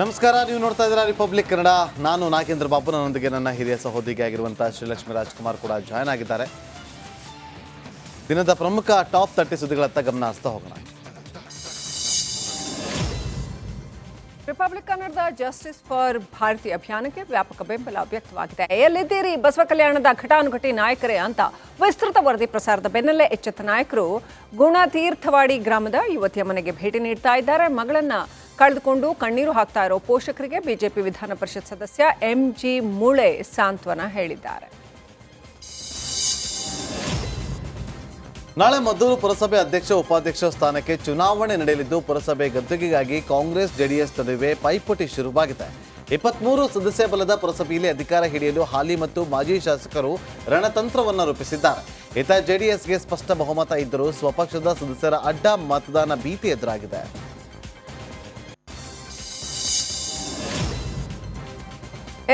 ನಮಸ್ಕಾರ, ನೀವು ನೋಡ್ತಾ ಇದ್ದೀರಾ ರಿಪಬ್ಲಿಕ್ ಕನ್ನಡ. ನಾನು ನಾಗೇಂದ್ರ ಬಾಬು, ನನ್ನೊಂದಿಗೆ ನನ್ನ ಹಿರಿಯ ಸಹೋದರಿಗೆ ಆಗಿರುವಂಥ ಶ್ರೀಲಕ್ಷ್ಮಿ ರಾಜ್ಕುಮಾರ್ ಕೂಡ ಜಾಯ್ನ್ ಆಗಿದ್ದಾರೆ. ದಿನದ ಪ್ರಮುಖ ಟಾಪ್ 30 ಸುದ್ದಿಗಳತ್ತ ಗಮನ ಹರಿಸ್ತಾ ಹೋಗೋಣ. ರಿಪಬ್ಲಿಕ್ ಕನ್ನಡದ ಜಸ್ಟಿಸ್ ಫಾರ್ ಭಾರತಿ ಅಭಿಯಾನಕ್ಕೆ ವ್ಯಾಪಕ ಬೆಂಬಲ ವ್ಯಕ್ತವಾಗಿದೆ. ಎಲ್ಲಿದ್ದೀರಿ ಬಸವ ಕಲ್ಯಾಣದ ಘಟಾನುಘಟಿ ನಾಯಕರೇ ಅಂತ ವಿಸ್ತೃತ ವರದಿ ಪ್ರಸಾರದ ಬೆನ್ನಲ್ಲೇ ಎಚ್ಚೆತ್ತ ನಾಯಕರು ಗುಣತೀರ್ಥವಾಡಿ ಗ್ರಾಮದ ಯುವತಿಯ ಮನೆಗೆ ಭೇಟಿ ನೀಡ್ತಾ ಇದ್ದಾರೆ. ಮಗಳನ್ನ ಕಳೆದುಕೊಂಡು ಕಣ್ಣೀರು ಹಾಕ್ತಾ ಇರೋ ಪೋಷಕರಿಗೆ ಬಿಜೆಪಿ ವಿಧಾನ ಪರಿಷತ್ ಸದಸ್ಯ ಎಂಜಿ ಮುಳೆ ಸಾಂತ್ವನ ಹೇಳಿದ್ದಾರೆ. ನಾಳೆ ಮದ್ದೂರು ಪುರಸಭೆ ಅಧ್ಯಕ್ಷ ಉಪಾಧ್ಯಕ್ಷ ಸ್ಥಾನಕ್ಕೆ ಚುನಾವಣೆ ನಡೆಯಲಿದ್ದು, ಪುರಸಭೆ ಗದ್ದುಗೆಗಾಗಿ ಕಾಂಗ್ರೆಸ್ ಜೆಡಿಎಸ್ ನಡುವೆ ಪೈಪೋಟಿ ಶುರುವಾಗಿದೆ. 23 ಸದಸ್ಯ ಬಲದ ಪುರಸಭೆಯಲ್ಲಿ ಅಧಿಕಾರ ಹಿಡಿಯಲು ಹಾಲಿ ಮತ್ತು ಮಾಜಿ ಶಾಸಕರು ರಣತಂತ್ರವನ್ನು ರೂಪಿಸಿದ್ದಾರೆ. ಇತ್ತ ಜೆಡಿಎಸ್ಗೆ ಸ್ಪಷ್ಟ ಬಹುಮತ ಇದ್ದರೂ ಸ್ವಪಕ್ಷದ ಸದಸ್ಯರ ಅಡ್ಡ ಮತದಾನ ಭೀತಿ ಎದುರಾಗಿದೆ.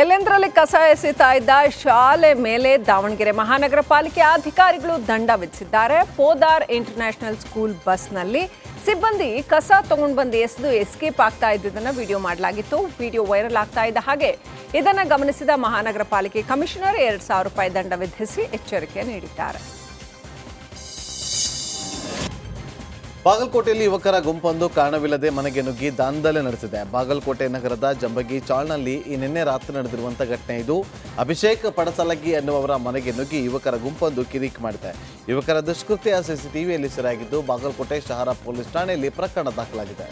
ಎಲ್ಲೆಂದರಲ್ಲಿ ಕಸ ಎಸೆತಾ ಇದ್ದ ಶಾಲೆ ಮೇಲೆ ದಾವಣಗೆರೆ ಮಹಾನಗರ ಪಾಲಿಕೆ ಅಧಿಕಾರಿಗಳು ದಂಡ ವಿಧಿಸಿದ್ದಾರೆ. ಪೋದಾರ್ ಇಂಟರ್ನ್ಯಾಷನಲ್ ಸ್ಕೂಲ್ ಬಸ್ನಲ್ಲಿ ಸಿಬ್ಬಂದಿ ಕಸ ತಗೊಂಡು ಬಂದು ಎಸೆದು ಎಸ್ಕೇಪ್ ಆಗ್ತಾ ಇದ್ದುದನ್ನು ವಿಡಿಯೋ ಮಾಡಲಾಗಿತ್ತು. ವಿಡಿಯೋ ವೈರಲ್ ಆಗ್ತಾ ಇದ್ದ ಹಾಗೆ ಇದನ್ನು ಗಮನಿಸಿದ ಮಹಾನಗರ ಪಾಲಿಕೆ ಕಮಿಷನರ್ 2,000 ರೂಪಾಯಿ ದಂಡ ವಿಧಿಸಿ ಎಚ್ಚರಿಕೆ ನೀಡಿದ್ದಾರೆ. ಬಾಗಲಕೋಟೆಯಲ್ಲಿ ಯುವಕರ ಗುಂಪೊಂದು ಕಾರಣವಿಲ್ಲದೆ ಮನೆಗೆ ನುಗ್ಗಿ ದಾಂಧಲೆ ನಡೆಸಿದೆ. ಬಾಗಲಕೋಟೆ ನಗರದ ಜಂಬಗಿ ಚಾಳ್ನಲ್ಲಿ ನಿನ್ನೆ ರಾತ್ರಿ ನಡೆದಿರುವಂತಹ ಘಟನೆ ಇದು. ಅಭಿಷೇಕ್ ಪಡಸಲಗಿ ಎನ್ನುವವರ ಮನೆಗೆ ನುಗ್ಗಿ ಯುವಕರ ಗುಂಪೊಂದು ಕಿರಿಕ್ ಮಾಡಿದೆ. ಯುವಕರ ದುಷ್ಕೃತ್ಯ ಸಿಸಿಟಿವಿಯಲ್ಲಿ ಸೆರೆಯಾಗಿದ್ದು, ಬಾಗಲಕೋಟೆ ಶಹರ ಪೊಲೀಸ್ ಠಾಣೆಯಲ್ಲಿ ಪ್ರಕರಣ ದಾಖಲಾಗಿದೆ.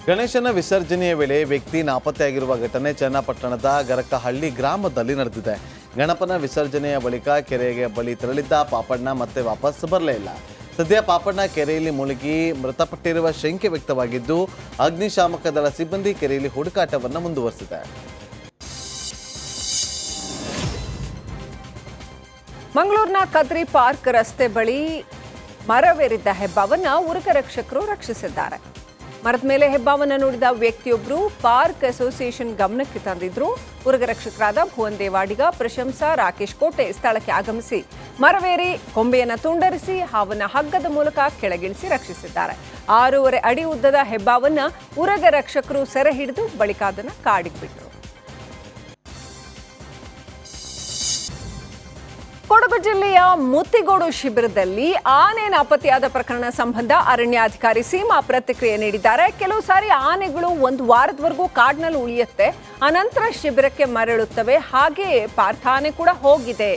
ಗಣೇಶನ ವಿಸರ್ಜನೆಯ ವೇಳೆ ವ್ಯಕ್ತಿ ನಾಪತ್ತೆಯಾಗಿರುವ ಘಟನೆ ಚನ್ನಪಟ್ಟಣದ ಗರಕಹಳ್ಳಿ ಗ್ರಾಮದಲ್ಲಿ ನಡೆದಿದೆ. ಗಣಪನ ವಿಸರ್ಜನೆಯ ಬಳಿಕ ಕೆರೆಗೆ ಬಳಿ ತೆರಳಿದ್ದ ಪಾಪಣ್ಣ ಮತ್ತೆ ವಾಪಸ್ ಬರಲೇ ಇಲ್ಲ. ಸದ್ಯ ಪಾಪಣ್ಣ ಕೆರೆಯಲ್ಲಿ ಮುಳುಗಿ ಮೃತಪಟ್ಟಿರುವ ಶಂಕೆ ವ್ಯಕ್ತವಾಗಿದ್ದು, ಅಗ್ನಿಶಾಮಕ ದಳ ಸಿಬ್ಬಂದಿ ಕೆರೆಯಲ್ಲಿ ಹುಡುಕಾಟವನ್ನು ಮುಂದುವರೆಸಿದೆ. ಮಂಗಳೂರಿನ ಕದ್ರಿ ಪಾರ್ಕ್ ರಸ್ತೆ ಬಳಿ ಮರವೇರಿದ್ದ ಹೆಬ್ಬಾವನ್ನ ಉರುಗ ರಕ್ಷಕರು ರಕ್ಷಿಸಿದ್ದಾರೆ. ಮರದ ಮೇಲೆ ಹೆಬ್ಬಾವನ್ನ ನೋಡಿದ ವ್ಯಕ್ತಿಯೊಬ್ಬರು ಪಾರ್ಕ್ ಅಸೋಸಿಯೇಷನ್ ಗಮನಕ್ಕೆ ತಂದಿದ್ರು. ಉರುಗ ರಕ್ಷಕರಾದ ಭುವನ್ ದೇವಾಡಿಗ, ಪ್ರಶಂಸಾ, ರಾಕೇಶ್ ಕೋಟೆ ಸ್ಥಳಕ್ಕೆ ಆಗಮಿಸಿ ಮರವೇರಿ ಕೊಂಬೆಯನ್ನು ತುಂಡರಿಸಿ ಹಾವನ್ನ ಹಗ್ಗದ ಮೂಲಕ ಕೆಳಗಿಳಿಸಿ ರಕ್ಷಿಸಿದ್ದಾರೆ. 6.5 ಅಡಿ ಉದ್ದದ ಹೆಬ್ಬಾವನ್ನ ಉರುಗ ರಕ್ಷಕರು ಸೆರೆ ಹಿಡಿದು ಬಳಿಕ ಅದನ್ನು ಕಾಡಿಗೆ ಬಿಟ್ಟರು. ಕೊಡಗು ಜಿಲ್ಲೆಯ ಮುತ್ತಿಗೋಡು ಶಿಬಿರದಲ್ಲಿ ಆನೆ ನಾಪತ್ತೆಯಾದ ಪ್ರಕರಣ ಸಂಬಂಧ ಅರಣ್ಯಾಧಿಕಾರಿ ಸೀಮಾ ಪ್ರತಿಕ್ರಿಯೆ ನೀಡಿದ್ದಾರೆ. ಕೆಲವು ಸಾರಿ ಆನೆಗಳು 1 ವಾರದವರೆಗೂ ಕಾಡಿನಲ್ಲಿ ಉಳಿಯುತ್ತೆ, ಅನಂತರ ಶಿಬಿರಕ್ಕೆ ಮರಳುತ್ತವೆ. ಹಾಗೆಯೇ ಪಾರ್ಥ ಆನೆ ಕೂಡ ಹೋಗಿದೆ.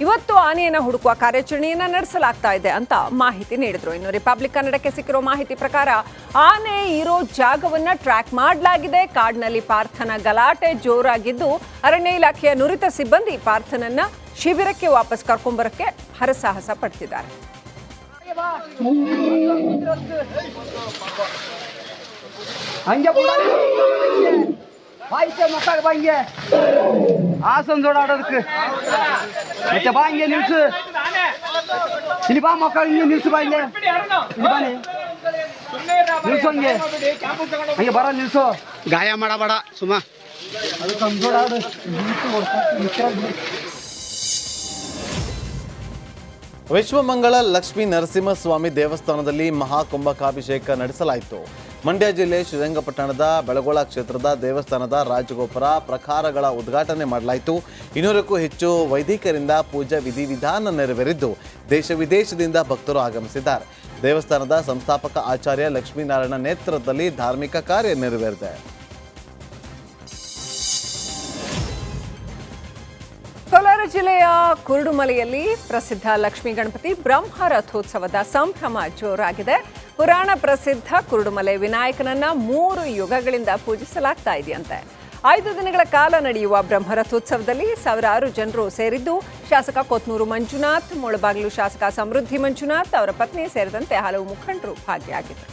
ಇವತ್ತು ಆನೆಯನ್ನು ಹುಡುಕುವ ಕಾರ್ಯಾಚರಣೆಯನ್ನು ನಡೆಸಲಾಗ್ತಾ ಇದೆ ಅಂತ ಮಾಹಿತಿ ನೀಡಿದ್ರು. ಇನ್ನು ರಿಪಬ್ಲಿಕ್ ಕನ್ನಡಕ್ಕೆ ಸಿಕ್ಕಿರೋ ಮಾಹಿತಿ ಪ್ರಕಾರ ಆನೆ ಇರೋ ಜಾಗವನ್ನ ಟ್ರ್ಯಾಕ್ ಮಾಡಲಾಗಿದೆ. ಕಾಡಿನಲ್ಲಿ ಪಾರ್ಥನ ಗಲಾಟೆ ಜೋರಾಗಿದ್ದು, ಅರಣ್ಯ ಇಲಾಖೆಯ ನುರಿತ ಸಿಬ್ಬಂದಿ ಪಾರ್ಥನನ್ನ ಶಿಬಿರಕ್ಕೆ ವಾಪಸ್ ಕರ್ಕೊಂಬರಕ್ಕೆ ಹರಸಾಹಸ ಪಡ್ತಿದ್ದಾರೆ. ಆಸನ್ ಜೋಡಾಡೋದಕ್ಕೆ ಮತ್ತೆ ಬಾ ಹಿಂಗೆ ನಿಲ್ಸು, ಇಲ್ಲಿ ಬಾ ಮಕ್ಕಳು ಹಿಂಗೆ ನಿಲ್ಸು, ಬಾ ಇಲ್ಲಿ ಇಲ್ಲಿ ಬಾನಿ ನಿಲ್ಸು, ಹಂಗೆ ಹಂಗೆ ಬರ ನಿಲ್ಸು, ಗಾಯ ಮಾಡಬೇಡ ಸುಮಾ. ಅದು ಸಂಜೋಡಾಡು. ವಿಶ್ವಮಂಗಳ ಲಕ್ಷ್ಮೀ ನರಸಿಂಹಸ್ವಾಮಿ ದೇವಸ್ಥಾನದಲ್ಲಿ ಮಹಾಕುಂಭಕಾಭಿಷೇಕ ನಡೆಸಲಾಯಿತು. ಮಂಡ್ಯ ಜಿಲ್ಲೆ ಶ್ರೀರಂಗಪಟ್ಟಣದ ಬೆಳಗೋಳ ಕ್ಷೇತ್ರದ ದೇವಸ್ಥಾನದ ರಾಜಗೋಪುರ ಪ್ರಕಾರಗಳ ಉದ್ಘಾಟನೆ ಮಾಡಲಾಯಿತು. 200ಕ್ಕೂ ಹೆಚ್ಚು ವೈದಿಕರಿಂದ ಪೂಜಾ ವಿಧಿವಿಧಾನ ನೆರವೇರಿದ್ದು, ದೇಶ ವಿದೇಶದಿಂದ ಭಕ್ತರು ಆಗಮಿಸಿದ್ದಾರೆ. ದೇವಸ್ಥಾನದ ಸಂಸ್ಥಾಪಕ ಆಚಾರ್ಯ ಲಕ್ಷ್ಮೀನಾರಾಯಣ ನೇತೃತ್ವದಲ್ಲಿ ಧಾರ್ಮಿಕ ಕಾರ್ಯ ನೆರವೇರಿದೆ. ಕೋಲಾರ ಜಿಲ್ಲೆಯ ಕುರುಡುಮಲೆಯಲ್ಲಿ ಪ್ರಸಿದ್ಧ ಲಕ್ಷ್ಮೀ ಗಣಪತಿ ಬ್ರಹ್ಮ ರಥೋತ್ಸವದ ಸಂಭ್ರಮ ಜೋರಾಗಿದೆ. ಪುರಾಣ ಪ್ರಸಿದ್ಧ ಕುರುಡುಮಲೆ ವಿನಾಯಕನನ್ನ 3 ಯುಗಗಳಿಂದ ಪೂಜಿಸಲಾಗ್ತಾ ಇದೆಯಂತೆ. 5 ದಿನಗಳ ಕಾಲ ನಡೆಯುವ ಬ್ರಹ್ಮರಥೋತ್ಸವದಲ್ಲಿ ಸಾವಿರಾರು ಜನರು ಸೇರಿದ್ದು, ಶಾಸಕ ಕೊತ್ನೂರು ಮಂಜುನಾಥ್, ಮುಳಬಾಗಿಲು ಶಾಸಕ ಸಮೃದ್ಧಿ ಮಂಜುನಾಥ್, ಅವರ ಪತ್ನಿ ಸೇರಿದಂತೆ ಹಲವು ಮುಖಂಡರು ಭಾಗಿಯಾಗಿದ್ದರು.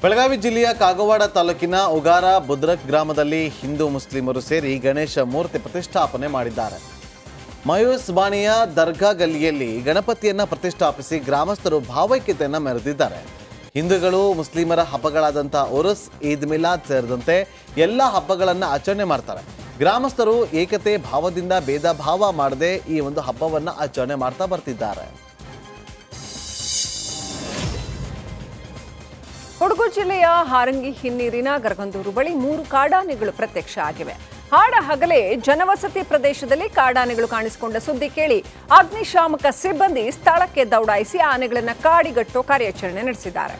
ಬೆಳಗಾವಿ ಜಿಲ್ಲೆಯ ಕಾಗವಾಡ ತಾಲೂಕಿನ ಉಗಾರ ಬುದ್ರಕ್ ಗ್ರಾಮದಲ್ಲಿ ಹಿಂದೂ ಮುಸ್ಲಿಮರು ಸೇರಿ ಗಣೇಶ ಮೂರ್ತಿ ಪ್ರತಿಷ್ಠಾಪನೆ ಮಾಡಿದ್ದಾರೆ. ಮಯೂಸ್ ಬಾಣಿಯ ದರ್ಗಾ ಗಲ್ಲಿಯಲ್ಲಿ ಗಣಪತಿಯನ್ನ ಪ್ರತಿಷ್ಠಾಪಿಸಿ ಗ್ರಾಮಸ್ಥರು ಭಾವೈಕ್ಯತೆಯನ್ನು ಮೆರೆದಿದ್ದಾರೆ. ಹಿಂದೂಗಳು ಮುಸ್ಲಿಮರ ಹಬ್ಬಗಳಾದಂಥ ಉರುಸ್, ಈದ್ ಮಿಲಾದ್ ಸೇರಿದಂತೆ ಎಲ್ಲ ಹಬ್ಬಗಳನ್ನು ಆಚರಣೆ ಮಾಡ್ತಾರೆ. ಗ್ರಾಮಸ್ಥರು ಏಕತೆ ಭಾವದಿಂದ ಭೇದ ಭಾವ ಮಾಡದೆ ಈ ಒಂದು ಹಬ್ಬವನ್ನು ಆಚರಣೆ ಮಾಡ್ತಾ ಬರ್ತಿದ್ದಾರೆ. ಕೊಡಗು ಜಿಲ್ಲೆಯ ಹಾರಂಗಿ ಹಿನ್ನೀರಿನ ಗರಗಂದೂರು ಬಳಿ 3 ಕಾಡಾನೆಗಳು ಪ್ರತ್ಯಕ್ಷ ಆಗಿವೆ. ಹಾಡ ಹಗಲೇ ಜನವಸತಿ ಪ್ರದೇಶದಲ್ಲಿ ಕಾಡಾನೆಗಳು ಕಾಣಿಸಿಕೊಂಡ ಸುದ್ದಿ ಕೇಳಿ ಅಗ್ನಿಶಾಮಕ ಸಿಬ್ಬಂದಿ ಸ್ಥಳಕ್ಕೆ ದೌಡಾಯಿಸಿ ಆನೆಗಳನ್ನು ಕಾಡಿಗಟ್ಟೋ ಕಾರ್ಯಾಚರಣೆ ನಡೆಸಿದ್ದಾರೆ.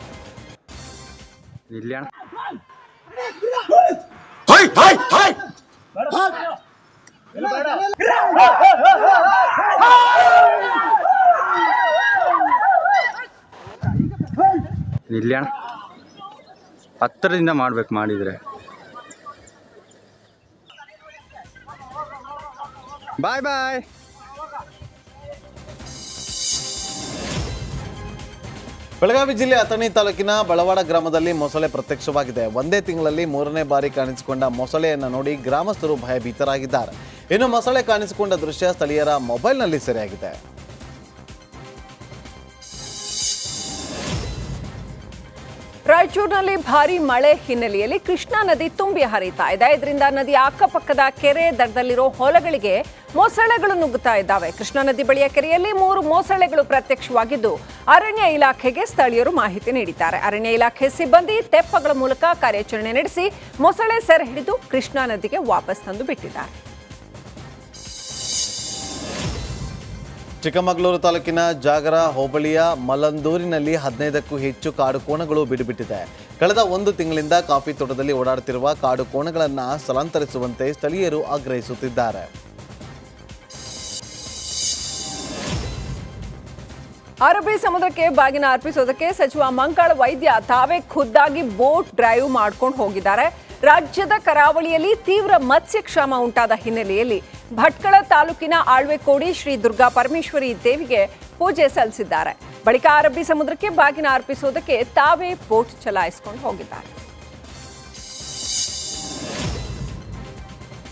ಇಲ್ಲಣ್ಣ ಹತ್ತಿರದಿಂದ ಮಾಡ್ಬೇಕು ಮಾಡಿದ್ರೆ ಬಾಯ್ ಬಾಯ್. ಬೆಳಗಾವಿ ಜಿಲ್ಲೆ ಅಥಣಿ ತಾಲೂಕಿನ ಬಳವಾಡ ಗ್ರಾಮದಲ್ಲಿ ಮೊಸಳೆ ಪ್ರತ್ಯಕ್ಷವಾಗಿದೆ. ಒಂದೇ ತಿಂಗಳಲ್ಲಿ 3ನೇ ಬಾರಿ ಕಾಣಿಸಿಕೊಂಡ ಮೊಸಳೆಯನ್ನು ನೋಡಿ ಗ್ರಾಮಸ್ಥರು ಭಯಭೀತರಾಗಿದ್ದಾರೆ. ಇನ್ನು ಮೊಸಳೆ ಕಾಣಿಸಿಕೊಂಡ ದೃಶ್ಯ ಸ್ಥಳೀಯರ ಮೊಬೈಲ್ನಲ್ಲಿ ಸೆರೆಯಾಗಿದೆ. ರಾಯಚೂರಿನಲ್ಲಿ ಭಾರೀ ಮಳೆ ಹಿನ್ನೆಲೆಯಲ್ಲಿ ಕೃಷ್ಣಾ ನದಿ ತುಂಬಿ ಹರಿತಾ ಇದೆ. ಇದರಿಂದ ನದಿಯ ಅಕ್ಕಪಕ್ಕದ ಕೆರೆ ದಡದಲ್ಲಿರೋ ಹೊಲಗಳಿಗೆ ಮೊಸಳೆಗಳು ನುಗ್ಗುತ್ತಾ ಇದ್ದಾವೆ. ಕೃಷ್ಣಾ ನದಿ ಬಳಿಯ ಕೆರೆಯಲ್ಲಿ 3 ಮೊಸಳೆಗಳು ಪ್ರತ್ಯಕ್ಷವಾಗಿದ್ದು ಅರಣ್ಯ ಇಲಾಖೆಗೆ ಸ್ಥಳೀಯರು ಮಾಹಿತಿ ನೀಡಿದ್ದಾರೆ. ಅರಣ್ಯ ಇಲಾಖೆ ಸಿಬ್ಬಂದಿ ತೆಪ್ಪಗಳ ಮೂಲಕ ಕಾರ್ಯಾಚರಣೆ ನಡೆಸಿ ಮೊಸಳೆ ಸೆರೆ ಹಿಡಿದು ಕೃಷ್ಣಾ ನದಿಗೆ ವಾಪಸ್ ತಂದು ಬಿಟ್ಟಿದ್ದಾರೆ. ಚಿಕ್ಕಮಗಳೂರು ತಾಲೂಕಿನ ಜಾಗರ ಹೋಬಳಿಯ ಮಲ್ಲಂದೂರಿನಲ್ಲಿ 15ಕ್ಕೂ ಹೆಚ್ಚು ಕಾಡು ಕೋಣಗಳು ಬಿಡುಬಿಟ್ಟಿದೆ. ಕಳೆದ 1 ತಿಂಗಳಿಂದ ಕಾಫಿ ತೋಟದಲ್ಲಿ ಓಡಾಡುತ್ತಿರುವ ಕಾಡು ಕೋಣಗಳನ್ನು ಸ್ಥಳಾಂತರಿಸುವಂತೆ ಸ್ಥಳೀಯರು ಆಗ್ರಹಿಸುತ್ತಿದ್ದಾರೆ. ಅರಬ್ಬಿ ಸಮುದ್ರಕ್ಕೆ ಬಾಗಿನ ಅರ್ಪಿಸೋದಕ್ಕೆ ಸಚಿವ ಮಂಕಾಳ ವೈದ್ಯ ತಾವೇ ಖುದ್ದಾಗಿ ಬೋಟ್ ಡ್ರೈವ್ ಮಾಡ್ಕೊಂಡು ಹೋಗಿದ್ದಾರೆ. ರಾಜ್ಯದ ಕರಾವಳಿಯಲ್ಲಿ ತೀವ್ರ ಮತ್ಸ್ಯಕ್ಷಾಮ ಉಂಟಾದ ಹಿನ್ನೆಲೆಯಲ್ಲಿ ಭಟ್ಕಳ ತಾಲೂಕಿನ ಆಳ್ವೆಕೋಡಿ ಶ್ರೀ ದುರ್ಗಾ ಪರಮೇಶ್ವರಿ ದೇವಿಗೆ ಪೂಜೆ ಸಲ್ಲಿಸಿದ್ದಾರೆ. ಬಳಿಕ ಅರಬ್ಬಿ ಸಮುದ್ರಕ್ಕೆ ಬಾಗಿನ ಅರ್ಪಿಸೋದಕ್ಕೆ ತಾವೇ ಬೋಟ್ ಚಲಾಯಿಸಿಕೊಂಡು ಹೋಗಿದ್ದಾರೆ.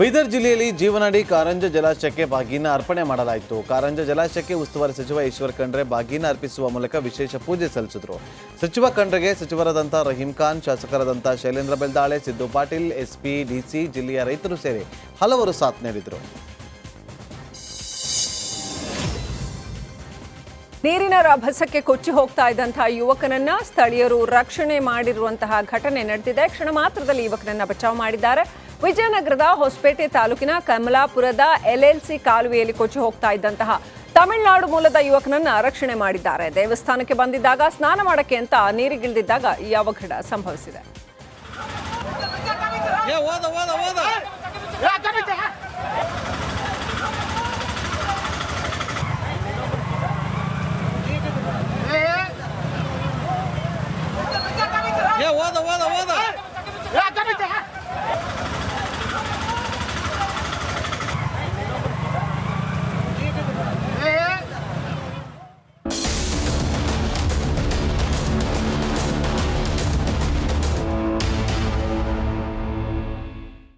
ಬೀದರ್ ಜಿಲ್ಲೆಯಲ್ಲಿ ಜೀವನಾಡಿ ಕಾರಂಜ ಜಲಾಶಯಕ್ಕೆ ಬಾಗಿನ ಅರ್ಪಣೆ ಮಾಡಲಾಯಿತು. ಕಾರಂಜ ಜಲಾಶಯಕ್ಕೆ ಉಸ್ತುವಾರಿ ಸಚಿವ ಈಶ್ವರ್ ಖಂಡ್ರೆ ಬಾಗಿನ ಅರ್ಪಿಸುವ ಮೂಲಕ ವಿಶೇಷ ಪೂಜೆ ಸಲ್ಲಿಸಿದರು. ಸಚಿವ ಖಂಡ್ರೆಗೆ ಸಚಿವರಾದಂಥ ರಹೀಂ ಖಾನ್, ಶಾಸಕರಾದಂಥ ಶೈಲೇಂದ್ರ ಬೆಲ್ದಾಳೆ, ಸಿದ್ದು ಪಾಟೀಲ್, ಎಸ್ಪಿ, ಡಿಸಿ, ಜಿಲ್ಲೆಯ ರೈತರು ಸೇರಿ ಹಲವರು ಸಾಥ್ ನೀಡಿದರು. ನೀರಿನ ರಭಸಕ್ಕೆ ಕೊಚ್ಚಿ ಹೋಗ್ತಾ ಇದ್ದಂತಹ ಯುವಕನನ್ನ ಸ್ಥಳೀಯರು ರಕ್ಷಣೆ ಮಾಡಿರುವಂತಹ ಘಟನೆ ನಡೆದಿದೆ. ಕ್ಷಣ ಮಾತ್ರದಲ್ಲಿ ಯುವಕನನ್ನ ಬಚಾವ್ ಮಾಡಿದ್ದಾರೆ. ವಿಜಯನಗರದ ಹೊಸಪೇಟೆ ತಾಲೂಕಿನ ಕಮಲಾಪುರದ LLC ಕಾಲುವೆಯಲ್ಲಿ ಕೊಚ್ಚಿ ಹೋಗ್ತಾ ಇದ್ದಂತಹ ತಮಿಳುನಾಡು ಮೂಲದ ಯುವಕನನ್ನ ರಕ್ಷಣೆ ಮಾಡಿದ್ದಾರೆ. ದೇವಸ್ಥಾನಕ್ಕೆ ಬಂದಿದ್ದಾಗ ಸ್ನಾನ ಮಾಡಕ್ಕೆ ಅಂತ ನೀರಿಗಿಳಿದಿದ್ದಾಗ ಈ ಅವಘಡ ಸಂಭವಿಸಿದೆ. ಓದ